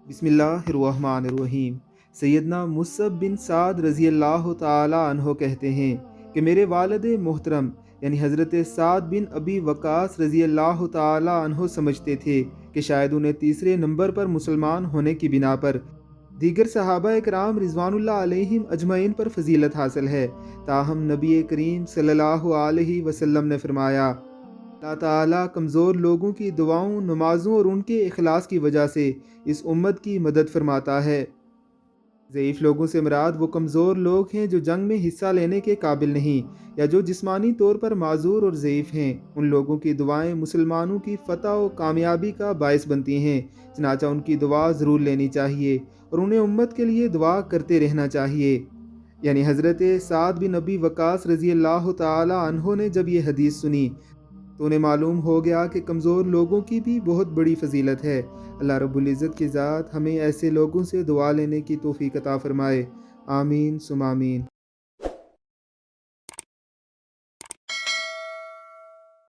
بسم اللہ الرحمن الرحیم۔ سیدنا مصعب بن سعد رضی اللہ تعالی عنہ کہتے ہیں کہ میرے والد محترم یعنی حضرت سعد بن ابی وقاص رضی اللہ تعالی عنہ سمجھتے تھے کہ شاید انہیں تیسرے نمبر پر مسلمان ہونے کی بنا پر دیگر صحابہ اکرام رضوان اللہ علیہم اجمعین پر فضیلت حاصل ہے، تاہم نبی کریم صلی اللہ علیہ وسلم نے فرمایا، اللہ تعالیٰ کمزور لوگوں کی دعاؤں، نمازوں اور ان کے اخلاص کی وجہ سے اس امت کی مدد فرماتا ہے۔ ضعیف لوگوں سے مراد وہ کمزور لوگ ہیں جو جنگ میں حصہ لینے کے قابل نہیں یا جو جسمانی طور پر معذور اور ضعیف ہیں۔ ان لوگوں کی دعائیں مسلمانوں کی فتح و کامیابی کا باعث بنتی ہیں، چنانچہ ان کی دعا ضرور لینی چاہیے اور انہیں امت کے لیے دعا کرتے رہنا چاہیے۔ یعنی حضرت سعد بن ابی وقاص رضی اللہ تعالی عنہ نے جب یہ حدیث سنی تو انہیں معلوم ہو گیا کہ کمزور لوگوں کی بھی بہت بڑی فضیلت ہے۔ اللہ رب العزت کی ذات ہمیں ایسے لوگوں سے دعا لینے کی توفیق عطا فرمائے، آمین ثم آمین۔